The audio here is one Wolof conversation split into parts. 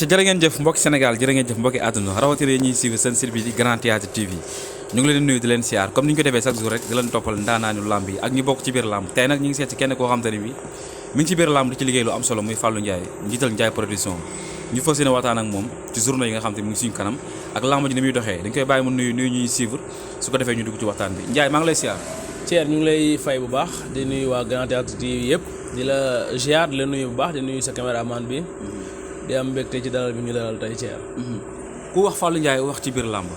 acca jërë ngeen jëf mbokki Sénégal jërë ngeen jëf mbokki àdduna rawatina ñuy suivre seen site bi di Grand Théâtre TV ñu ngi leen di nuyu di leen siyaar comme ni ñu ko defee chaque jour rek di leen toppal ndaanaanu lamb yi ak ñu bokk ci biir lamb tey nag ñu ngi seet ci kenn koo xam te ne bi mi ngi ci biir lamb di ci liggéey lu am solo muy Fallou Ndiaye njiital Ndiaye production ñu fas yéene waxtaan ak moom ci journée yi nga xam te mu ngi suñu kanam ak lamb ji ni muy doxee dañ koy bàyyi mu nuyu ñuy suivre su ko defee ñu dugg ci waxtaan bi Ndiaye maa ngi lay siyaar. Thier ñu ngi lay fay bu baax di nuyu waa Grand Théâtre TV yëpp di la ziar di la nuyu bu baax di nuyu sa caméraman bi di am mbégte ci dalal bi ñu dalal tey Thier. ku wax Fallou Ndiaye wax ci biir lamb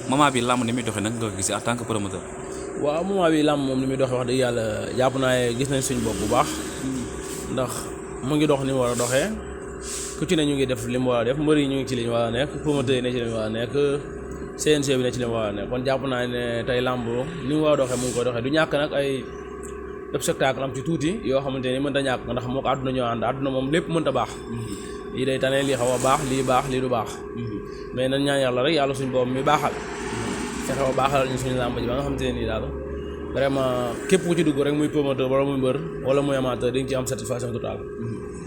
moment bi lamb ni muy doxee nag nga ko gisee en tant que promoteur. waaw moment bi lamb moom ni muy doxee wax dëgg yàlla jàpp naa gis nañ suñu bopp bu baax ndax mu ngi dox ni mu war a doxee ku ci ne ñu ngi def li mu war a def mbër yi ñu ngi ci li ñu war a nekk promoteur yi ne ci li mu war a nekk CNG bi ne ci li mu war a nekk kon jàpp naa ne tey lamb ni mu war a doxee mu ngi koy doxee du ñàkk nag ay spectacle am ci tuuti yoo xamante ni mënta ñàkk ndax moo ko àdduna ñoo ànd àdduna moom lépp mënta baax lii day tane lii xaw a baax lii du baax mais nañ ñaan yàlla rek yàlla suñu boobu mi baaxal fexe ba baaxal ñu suñu làmb ji ba nga xamante ne nii daal vraiment képp ku ci dugg rek muy promoteur wala muy mbër wala muy amateur di nga ci am satisfaction totale.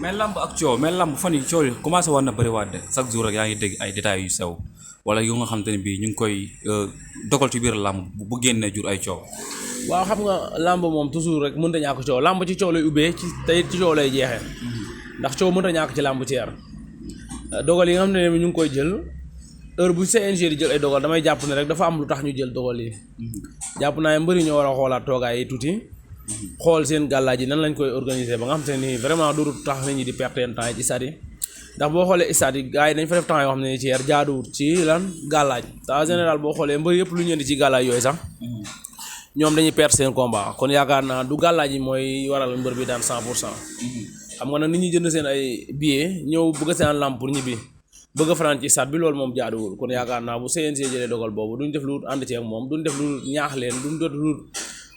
mais lamb ak coow mais lamb fan yi coow yi commencé war na bëri waat de chaque jour rek yaa ngi dégg ay détails yu sew wala yu nga xamante ne bii ñu ngi koy dogal ci biir lamb bu génnee jur ay coow. waaw xam nga lamb moom toujours rek mënta ñàkk coow lamb ci coow lay ubbee ci tey ci coow lay jeexee ndax coow mënta ñàkk ci lamb Thier dogal yi nga xam ne ñu ngi koy jël heure bu CNG di jël ay dogal damay jàpp ne rek dafa am lu tax ñu jël dogal yi jàpp naa mbëri ñoo war a xoolaat toogaay yi tuuti xool seen gàllaaj yi nan lañ koy organiser ba nga xam te ni vraiment du tax nit ñi di perte temps yi ci stade yi ndax boo xoolee stade yi gars yi dañ fa def temps yoo xam ne Thier jaaduwut ci lan gàllaaj te en général boo xoolee mbëri yëpp lu ñu indi ci gàllaaj yooyu sax ñoom dañuy perte seen combat kon yaakaar naa du gàllaaj yi mooy waral mbër bi daan 100% xam nga nag nit ñi jënd seen ay billets ñëw bëgg seen lamb pour ñibbi bëgg a fanaan ci stade bi loolu moom jaaduwul kon yaakaar naa bu CNG jëlee dogal boobu duñ def lu ànd ci ak moom duñ def lu ñaax leen duñ def lu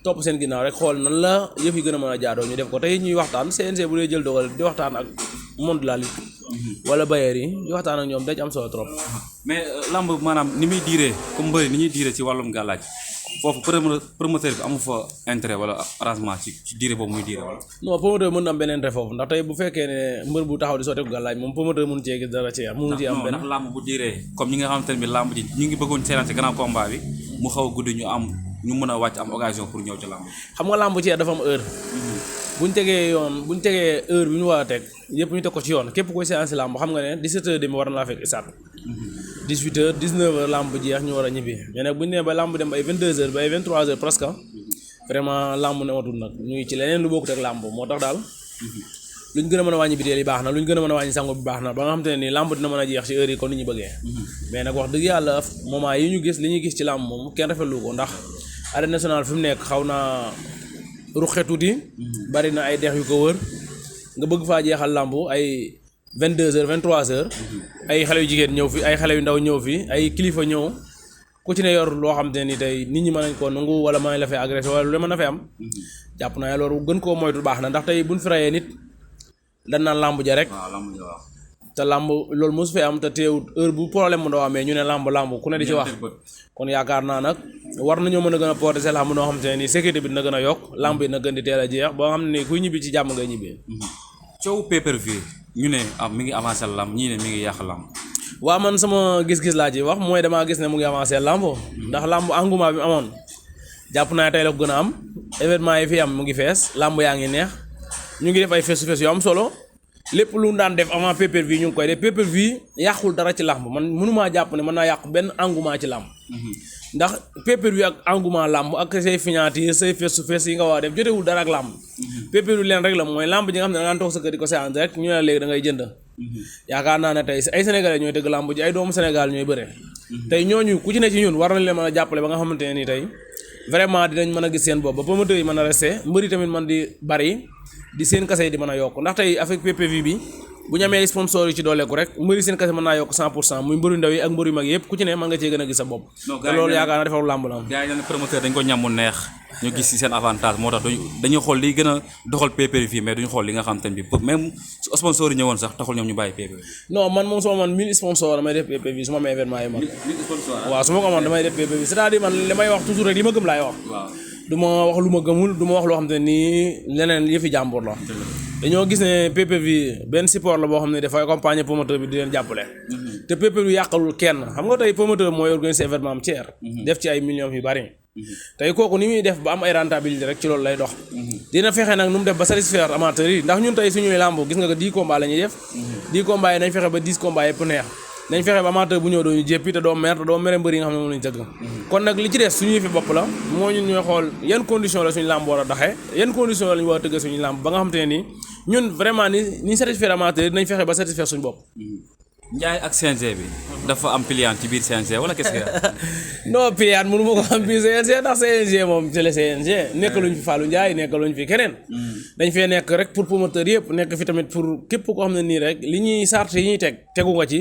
topp seen ginnaaw rek xool nan la yëf yi gën a mën a jaadoo ñu def ko tey ñuy waxtaan CNG bu dee jël dogal di waxtaan ak monde de la lutte wala bailleurs yi di waxtaan ak ñoom dañ am solo trop. mais lamb maanaam ni muy diiree comme mbëri ni ñuy diiree ci wàllum gàllaaj foofu promoteur bi amu fa intérêt wala arrangement ci diire boobu muy diire wala. non promoteur mën na am benn intérêt foofu ndax tey bu fekkee ne mbër bu taxaw di sotteeku gàllaaj moom promoteur mënu cee gis dara ci mënu ci am benn ndax lamb bu diiree comme ñi nga xamante ne bi lamb ji ñu ngi bëggoon seetaan ci grand combat bi mu xaw a guddi ñu mën a wàcc am occasion pour ñëw ci lamb xam nga lamb ci dafa am heure buñ tegee heure bi ñu war a teg yëpp ñu teg ko ci yoon képp koy séance lamb xam nga ne 17h30 war na laa fekk stade 18h 19h lamb jeex ñu war a ñibbi mais nag bu ñu nee ba lamb dem ay 22h ba ay 23h presque vraiment lamb ne watul nag ñu ngi ci leneen lu bokkut ak lamb moo tax daal luñ gën a mën a wàññi biteel yi baax na luñ gën a mën a wàññi sango bi baax na ba nga xam te ne nii lamb dina mën a jeex ci heure yi kon ni ñu bëggee mais nag wax dëgg yàlla moment yi ñu gis li ñuy gis ci lamb moom kenn rafetlu ko ndax arène nationale fi mu nekk xaw naa ruqe tuuti bari na ay dex yu ko wër nga bëgg faa jeexal lamb ay 22h 23h ay xale yu jigéen ñëw fi ay xale yu ndaw ñëw fi ay kilifa ñëw ku ci ne yor loo xam te ni tey nit ñi mën nañ koo nangu wala mën nañ la fay agressé wala lu mën na fi am jàpp naa loolu gën koo moytu baax na ndax tey buñ fi rayee nit dañ naan lamb ja rek te lamb loolu mosu fee am te teewut heure bu problème mu ndaw amee ñu ne lamb ku ne di ci wax kon yaakaar naa nag war nañoo mën a gën a protéger lamb noo xam te ne nii sécurité bi dina gën a yokk lamb yi na gën di teel a jeex ba nga xam ne nii kuy ñibbi ci jàmm ngay ñibbee coow pay-per-view ñu ne mi ngi avancé lamb ñii ne mi ngi yàq lamb waaw man sama gis-gis laa ci wax mooy damaa gis ne mu ngi avancé lamb ndax lamb engouement bi amoon jàpp naa tey la ko gën a am événement yi fi am mu ngi fees lamb yaa ngi neex ñu ngi def ay face-to-face yu am solo lépp lu daan def avant pay-per-view ñu ngi koy def pay-per-view yàqul dara ci lamb man mënumaa jàpp ne mën naa yàq benn engouement ci lamb ndax pay-per-view ak engouement lamb ak say signature say face-to-face yi nga war a def jotewul dara ak lamb pay-per-view leen rek la mooy lamb ji nga xam ne da ngaa toog sa kër di ko séance rek ñu ne léegi da ngay jënd yaakaar naa ne tey ay sénégalais ñooy tëgg lamb ji ay doomu Sénégal ñooy bëre tey ñooñu ku ci ne ci ñun war nañ leen mën a jàppale ba nga xamante ne nii tey vraiment dinañ mën a gis seen bopp ba promoteur yi mën a resté mbëri tamit mën di bari di seen kase yi di mën a yokk ndax tey avec pay-per-view bi bu ñu amee sponsor yi ci dooleeku rek mbëri seen kase mën naa yokk 100% muy mbëru ndaw yi ak mbëru mag yëpp ku ci ne mën nga cee gën a gis sa bopp te loolu yaakaar naa defaru làmb la am gars yi dañ promoteur dañ ko ñàmmu neex ñu gis ci seen avantage moo tax dañuy xool liy gën a doxal pay-per-view mais duñu xool li nga xam te ne bi même su sponsor yi ñëwoon sax taxul ñoom ñu bàyyi pay-per-view non man moom su ma man 1000 sponsor damay def pay-per-view su ma amee événement yi man waaw su ma ko amoon damay def pay-per-view c'est-à-dire man li may wax toujours rek li ma gëm laay wax du ma wax lu ma gëmul du ma wax loo xam te nii leneen yëfi jàmbur la dañoo gis ne PPV benn support la boo xam ne dafay accompagner promoteur bi di leen jàppale. te PPV yàqalul kenn xam nga tey promoteur mooy organiser événement am Thier. def ci ay millions yu bari. tey kooku ni muy def ba am ay rentabilité rek ci loolu lay dox. dina fexe nag nu mu def ba satisfaire amateurs yi ndax ñun tey suñuy làmb gis nga ko 10 combats la ñuy def. 10 combats yi nañ fexe ba 10 combats yëpp neex. nañ fexe ba amateur bu ñëw doo ñu jéppi te doo mer te doo mere mbër yi nga xam ne moom lañu tëgg. kon nag li ci des suñu yëfi bopp la moo ñun ñooy xool yan condition la suñu làmb war a doxee yan condition la ñu war a tëgg suñu làmb ba nga xam te ne nii ñun vraiment ni satisfaire amateur yi dinañ fexe ba satisfaire suñu bopp. Ndiaye ak CNG bi dafa am pliant ci biir CNG wala qu'est-ce que non pliant mënu ma ko am biir CNG ndax CNG moom c'est le CNG nekkaluñ fi Fallou Ndiaye nekkaluñ fi keneen dañ fee nekk rek pour promoteur yëpp nekk fi tamit pour képp koo xam ne nii rek li ñuy sart yi ñuy tegu nga ci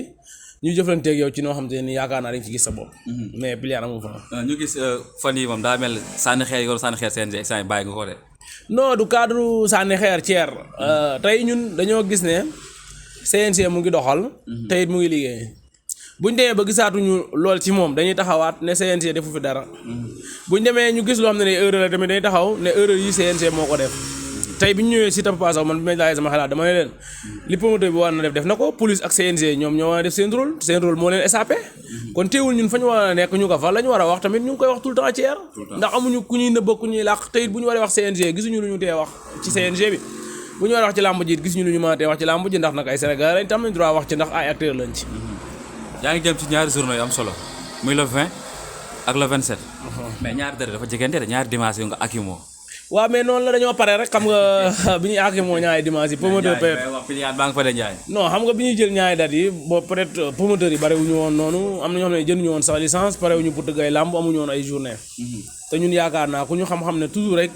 ñu jëflanteeg yow ci noo xam te ne yaakaar naa dañ ci gis sa bopp mais pliant amul fa. ñu gis fan yi moom daa mel sànni xeer yi wala sànni xeer CNG saa bàyyi nga ko de. non du cadre sànni xeer Thier tey ñun dañoo gis ne CNG mu ngi doxal te it mu ngi liggéey buñ demee ba gisaatuñu lool ci moom dañuy taxawaat ne CNG defu fi dara buñ demee ñu gis loo xam ne ne erreur la tamit dañuy taxaw ne erreur yi CNG moo ko def tey bi ñu ñëwee si Papa Sow man bi may laajee sama xalaat dama ne leen li promoteur bi war na def na ko police ak CNG ñoom ñoo war a def seen rôle moo leen échappé kon teewul ñun fa ñu war a nekk ñu ko fa la ñu war a wax tamit ñu ngi koy wax tout le temps Thier ndax amuñu ku ñuy nëbb ku ñuy làq te it bu ñu waree wax CNG gisuñu lu ñu tee wax ci CNG bi bu ñu war a wax ci làmb ji gis ñu lu ñu mën a tee wax ci làmb ji ndax nag ay Sénégal lañ tam nañ droit wax ci ndax ay acteurs lañ ci. yaa ngi jëm ci ñaari journée yu am solo muy le 20 ak le 27. mais ñaari dara dafa jegante de ñaari dimanche yu nga akimoo. waaw mais noonu la dañoo pare rek xam nga bi ñuy akimoo ñaari dimanche yi. promoteur peut être wax pliant baa nga fa de Ndiaye. non xam nga bi ñuy jël ñaari date yi boo peut être promoteurs yi barewuñu woon noonu am na ñoo xam ne jënduñu woon sax licence parewuñu pour tëgg ay làmb amuñu woon ay journée. te ñun yaakaar naa ku ñu xam-xam ne toujours rek.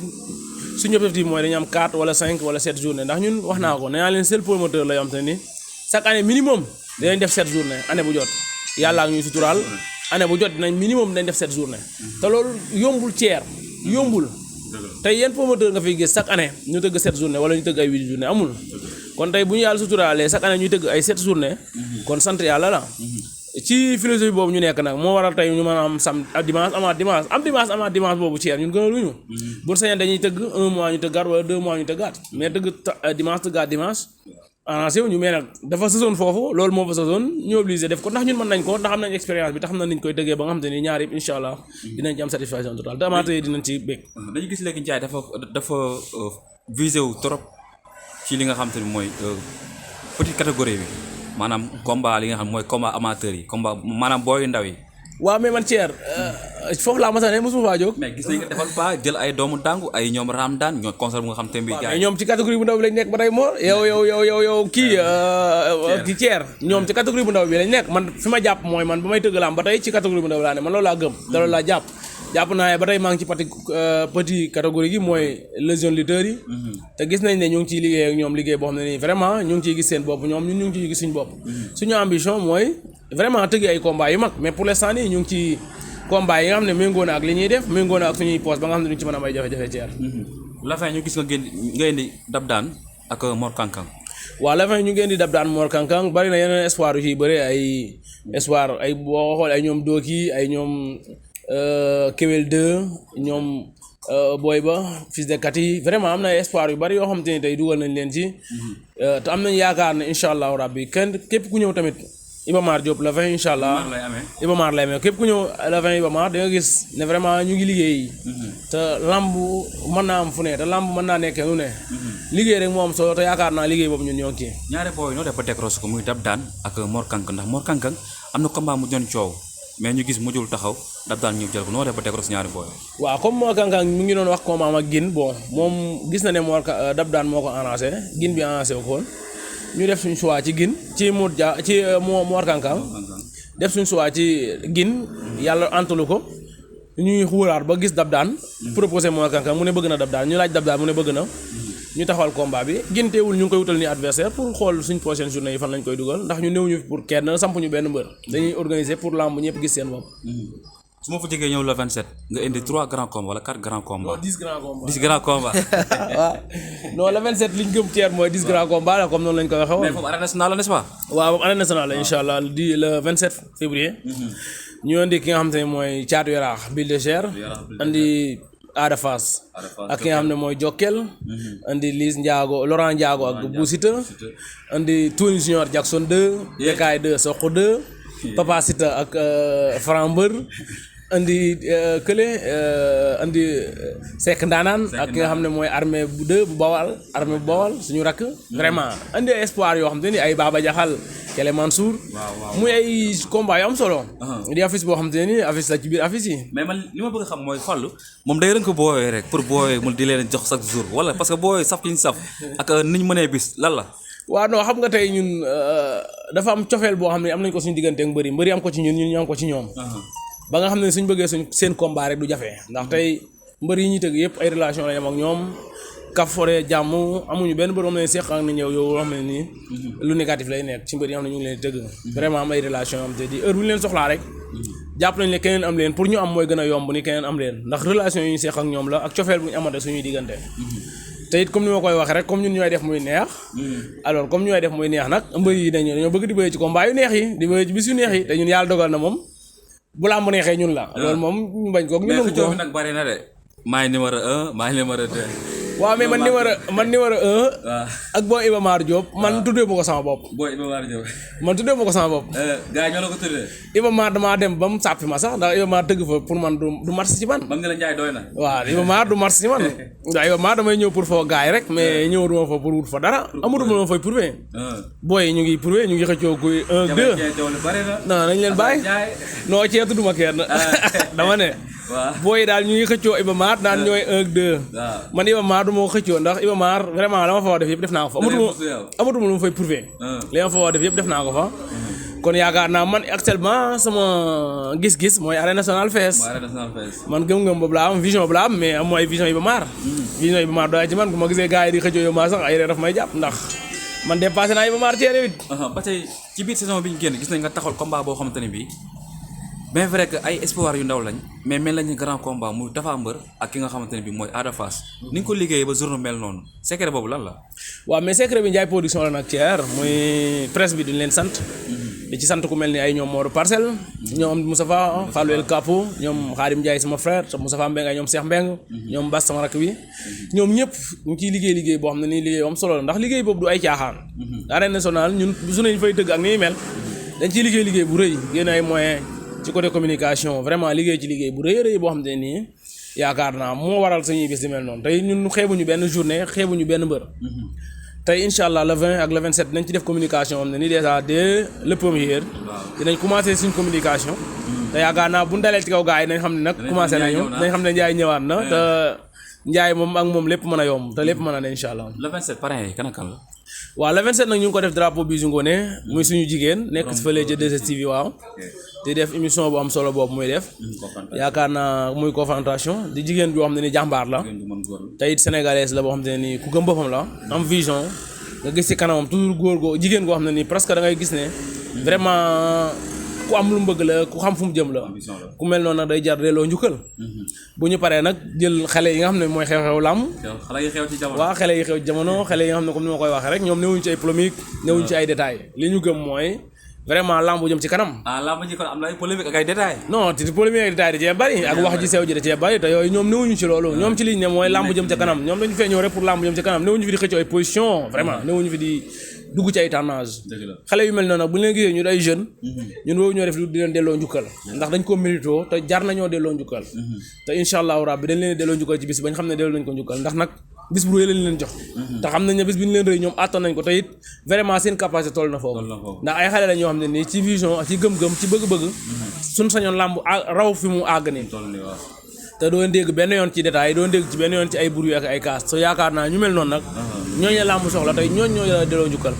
suñu objectif mooy dañu am 4 wala 5 wala 7 journée ndax ñun wax naa ko nee naa leen seul promoteur la yoo xam te ni chaque année minimum dinañ def 7 journée année bu jot yàlla ak ñuy suturaal année bu jot dinañ minimum dañ def 7 journée te loolu yombul Thier yombul tey yenn promoteur nga fiy gis chaque année ñu tëgg 7 journée wala ñu tëgg ay 8 journée amul kon tey bu ñu yàlla suturaalee chaque année ñuy tëgg ay 7 journée kon sant yàlla la ci philosophie boobu ñu nekk nag moo waral tey ñu mën a am dimanche amaat dimanche boobu Thier ñun gën a luñu bu sañoon dañuy tëgg 1 mois ñu tëggaat wala 2 mois ñu tëggaat mais tëgg dimanche tëggaat dimanche arrangé wu ñu mais nag dafa saison foofu loolu moo fa saison ñu obligé def ko ndax ñun mën nañ ko ndax am nañ expérience bi te xam nañ niñ koy tëggee ba nga xam te ni ñaar yëpp incha allah dinañ ci am satisfaction totale te amateur yi dinañ ci bég. dañu gis léegi Ndiaye dafa visé wu trop ci li nga xam te ni mooy petite catégorie bi maanaam combat li nga xam mooy combat amateur yi combat maanaam booyu ndaw yi. waaw mais man Thier foofu laa mos a ne mosuma faa jóg. mais gis nañ nga defal pas jël ay doomu dàngu ay ñoom Ramdan ñoo concert bu nga xam te ne mais ñoom ci catégorie bu ndaw bi lañ nekk ba tey moo yow kii Thier ñoom ci catégorie bu ndaw bi lañ nekk man fi ma jàpp mooy man ba may tëgg laam ba tey ci catégorie bu ndaw laa ne man loolu laa gëm te loolu laa jàpp naa ba tey maa ngi ci petit catégorie gi mooy les jeunes lutteurs yi te gis nañ ne ñu ngi ciy liggéey ak ñoom liggéey boo xam ne nii vraiment ñu ngi ciy gis seen bopp ñoom ñun ñu ngi ciy gis suñu bopp suñu ambition mooy vraiment tëgg ay combat yu mag mais pour l'instant nii ñu ngi ci combat yi nga xam ne méngoo na ak li ñuy def méngoo na ak suñuy poste ba nga xam ne duñ ci mën a am ay jafe-jafe Thier la fin ñu gis nga indi Dab Daan ak Mor Kankang waaw la fin ñu ngi indi Dab Daan Mor Kankang bari na yeneen espoir yu ciy bëri ay espoir ay boo xool ay ñoom Doki ay ñoom Kewel 2 ñoom booy ba fils de Kati vraiment am na ay espoir yu bari yoo xam te ne tey dugal nañ leen ci te am nañ yaakaar ne incha allahu rabbi képp ku ñëw tamit Iba Mar Diop la 20 incha allah Iba Mar lay amee képp ku ñëw la 20 Iba Mar da nga gis ne vraiment ñu ngi liggéey te lamb mën naa am fu ne te lamb mën naa nekkee lu ne liggéey rek moo am solo te yaakaar naa liggéey boobu ñun ñoo ngi kii ñaari booy noo def ba décroché ko muy Dab Daan ak Mor Kankang ndax Mor Kankang am na combat mu doon coow mais ñu gis mujjul taxaw Dab Daan ñu jël ko noo def ba décroché ñaari booy waaw comme Mor Kankang mu ngi doon wax combat ak Gine bon moom gis na ne Dab Daan moo ko arrangé Gine bi arrangé wu ko ñu def suñu choix ci Gine ci Mor Kankang def suñu choix ci Gine yàlla antalu ko ñuy xuuraat ba gis Dab Daan proposé Mor Kankang mu ne bëgg na Dab Daan ñu laaj Dab Daan mu ne bëgg na ñu taxawal combat bi Gine teewul ñu ngi koy wutal ni adversaire pour xool suñ prochaine journée yi fan lañ koy dugal ndax ñu néew ñu pour kenn samp ñu benn mbër dañuy organiser pour lamb ñëpp gis seen bopp su ma fa jógee ñëw le 27 nga indi 3 grands combats wala 4 grands combats. 10 grands combats 10 grands combats. waaw non le 27 li ñu gëm Thier mooy 10 grands combats la comme noonu lañ ko waxee woon. mais foofu arène nationale la n'est-ce pas. waaw boobu arène nationale la incha allah di le 27 février. ñu indi ki nga xam te ne mooy Thiatou Yarakh Bulldozer andi Ada Fass ak ki nga xam ne mooy Jokkel andi Liss Ndiago Laurent Ndiago ak Bou Siteu andi Tony Junior Jackson 2 Yekaay 2 Sokh 2 Papa Siteu ak Franc Mbeur andi kële andi Seck Ndaanaan ak ki nga xam ne mooy armée bu 2 bu Bawal suñu rakk vraiment andi ay espoir yoo xam te ni ay Baba Jaxal Kele Mansour muy ay combat yu am solo di affiche boo xam te ni affiche la ci biir affiche yi mais man li ma bëgg a xam mooy Fallou moom day rënk booyee rek pour booyee mu di leen jox chaque jour wala parce que booyee saf ki ñu saf ak niñ mënee bis lan la waaw non xam nga tey ñun dafa am cofeel boo xam ne am nañ ko suñu diggante ak mbëri am ko ci ñun ñu am ko ci ñoom ba nga xam ne suñ bëggee seen combat rek du jafe ndax tey mbër yi ñuy tëgg yëpp ay relation la yam ak ñoom kaf fore jàmm amuñu benn bër moom ne seq ak ni ñëw yow xam ne nii lu négatif lay nekk ci mbër yi xam ne ñu ngi leen tëgg vraiment am ay relation am te di heure bu ñu leen soxlaa rek jàpp nañ ne keneen am leen pour ñu am mooy gën a yomb ni keneen am leen ndax relation yi ñu seq ak ñoom la ak cofeel bu ñu amate suñuy diggante te it comme ni ma koy waxee rek comme ñun ñooy def muy neex alors comme ñooy def muy neex nag mbër yi dañoo bëgg di bëgg ci combat yu neex yi di bëgg ci bis yu neex yi te ñun yàlla dogal na moom bu làmb neexee ñun la loolu moom ñu bañ koog ñu nangu ko nag bari na de maay numéro 1 maay numéro 2 waaw mais man numéro 1 ak Boy Iba Mar Diop man tuddee ma ko sama bopp Boy Iba Mar Diop man tuddee ma ko sama bopp gars yi ñoo la ko tuddee Iba Mar damaa dem ba mu sàppi ma sax ndax Iba Mar tëgg fa pour man du marché ci man ba nga la njaay doy na waaw Iba Mar du marché ci man ndax Iba Mar damay ñëw pour foo gars yi rek mais ñëwatuma fa pour wut fa dara amatuma ma fay prouvé booy ñu ngi prouvé ñu ngi xëccoo kuy 1 2 non nañ leen bàyyi non cee tudduma kenn dama ne booy daal ñu ngi xëccoo Iba Mar daan ñooy 1 2 man Iba Mar du ma ko xëccoo ndax Iba Mar vraiment la ma fa wax def yëpp def naa ko fa amatuma lu ma fay prouvé li ma fa wax def yëpp def naa ko fa kon yaakaar naa man actuellement sama gis-gis mooy arène nationale fees man gëm-gëm boobu laa am vision boobu laa am mais am mooy vision Iba Mar vision Iba Mar doy ci man bu ma gisee gars yi di xëccoo Iba Mar sax ay ree daf may jàpp ndax man dépassé naa Iba Mar ci réew it ba tey ci biir saison bi ñu génn gis nañ nga taxawal combat boo xamante ne bii bien vrai que ay espoir yu ndaw lañ mais mel nañu grand combat muy Tapha Mbeur ak ki nga xamante ne bii mooy Ada Fass ni nga ko liggéeyee ba journée mel noonu secret boobu lan la waaw mais secret bi Ndiaye production la nag Thier muy presse bi duñ leen sant di ci sant ku mel ni ay ñoom Mor Parcelle ñoom Moustapha Fallou El Capo ñoom Khadim Ndiaye sama frère Moustapha Mbeng ay ñoom Cheikh Mbeng ñoom Bass sama rakk bi ñoom ñëpp ñu ciy liggéey boo xam ne nii liggéey am solo la ndax liggéey boobu du ay caaxaan arène nationale ñun su ñu fay tëgg ak ni mel dañ ciy liggéey bu rëy génn ay moyens ci côté communication vraiment liggéey ci liggéey bu rëy boo xam ne nii yaakaar naa moo waral suñuy bis di mel noonu tey ñun xeebuñu benn journée xeebuñu benn mbër tey incha allah le 20 ak le 27 dinañ ci def communication am ne ni déjà dès le premier dinañ commencé suñ communication te yaakaar naa bu ñu dalee ci kaw gars yi nañ xam ne nag commencé nañu nañ xam ne Ndiaye ñëwaat na te Ndiaye moom ak moom lépp mën a yomb te lépp mën a ne incha allah. le 27 parrain yi kan ak kan la. waaw le 27 nag ñu ngi ko def drapeau Bijou Ngoné muy suñu jigéen nekk si fële ca 2STV waaw di def émission bu am solo boobu muy def yaakaar naa muy confrontation di jigéen boo xam ne ni jàmbaar la te it sénégalaise la boo xam ne ni ku gëm boppam la am vision nga gis ci kanamam toujours góor goo jigéen goo xam ne nii presque da ngay gis ne vraiment ku am lu mu bëgg la ku xam fu mu jëm la ku mel noonu nag day jar delloo njukkal bu ñu paree nag jël xale yi nga xam ne mooy xew-xew làmb waaw xale yi xew ci jamono xale yi nga xam ne comme ni ma koy waxee rek ñoom newuñu ci ay polémique newuñu ci ay détails li ñu gëm mooy vraiment lamb jëm ci kanam. lamb ji kon am na ay polémique ak ay détails. non ci polémique ak détails da cee bari ak wax ji sew ji da cee bari te yooyu ñoom newuñu ci loolu ñoom ci liñ ne mooy lamb jëm ci kanam ñoom dañu fee ñëw rek pour lamb jëm ci kanam newuñu fi di xëccoo ay position vraiment newuñu fi di dugg ci ay tendance xale yu mel noonu nag bu ñu leen gisee ñu ay jeunes ñun woowu ñoo def di leen delloo njukkal ndax dañ ko mérito te jar nañoo delloo njukkal te incha allahu rabbi dañ leen delloo njukkal ci bis bañ xam ne delloo nañ ko njukkal ndax nag bis bu rëy lañ leen jox te xam nañ ne bis bi ñu leen rëy ñoom àttan nañ ko te it vraiment seen capacité toll na foofu ndax ay xale la ñoo xam ne nii ci vision ci gëm-gëm ci bëgg-bëgg suñ sañoon làmb raw fi mu àgg nii te doo dégg benn yoon ci détail doo dégg ci benn yoon ci ay bruit ak ay kaas so yaakaar naa ñu mel noonu nag ñooñu la làmb soxla tey ñooñu ñoo la delloo njukkal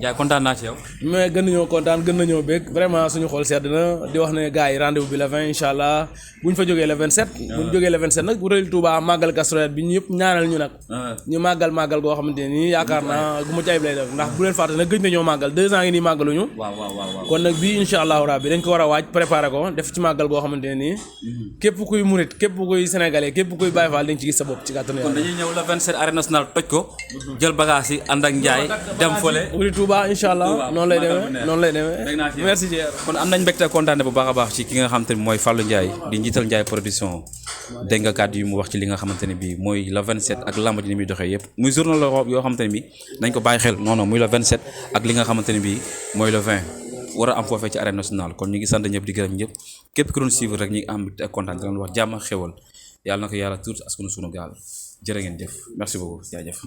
yaay kontaan naa ci yow mais gën nañoo kontaan gën nañoo bég vraiment suñu xol sedd na di wax ne gars yi rendez-vous bi le 20 incha allah bu ñu fa jógee le 27 bu ñu jógee le 27 nag bu rëyul Touba màggal Kazu bi ñu yëpp ñaanal ñu nag ñu màggal goo xamante ne nii yaakaar naa gu ma ci ayib lay def ndax bu leen fàtte nag gëj nañoo màggal 2 ans ngi nii màggaluñu kon nag bii incha allahu rabbi dañ ko war a waaj préparé ko def ci màggal goo xamante ne nii képp kuy murit képp kuy sénégalais képp kuy Baye Fall dañ ci gis sa bopp ci kàttanu Yàlla kon dañuy ñëw le 27 arène nationale toj ko jël bagage yi ànd ak Ndiaye dem fële. wuli Touba incha allah noonu lay demee merci Thierno. kon am nañ mbégte kontaan bu baax a baax ci ki nga xamante ni mooy Fallou Ndiaye di njiital Ndiaye production dégg nga kàddu yu mu wax ci li nga xamante ne bii mooy le 27 ak lamb ji ni muy doxee yëpp muy journal la yoo xamante ne bii nañ ko bàyyi xel non non muy le 27 ak li nga xamante ne bii mooy le 20 war a am foofee ci arène nationale kon ñu ngi sant ñëpp di gërëm ñëpp képp ku doon suivre rek ñu ngi am mbégte ak kontaan di leen wax jàmm ak xéwal yàlla na ko yàlla tuuti askanu sunu gaal jërë ngeen jëf merci beaucoup jaajëf.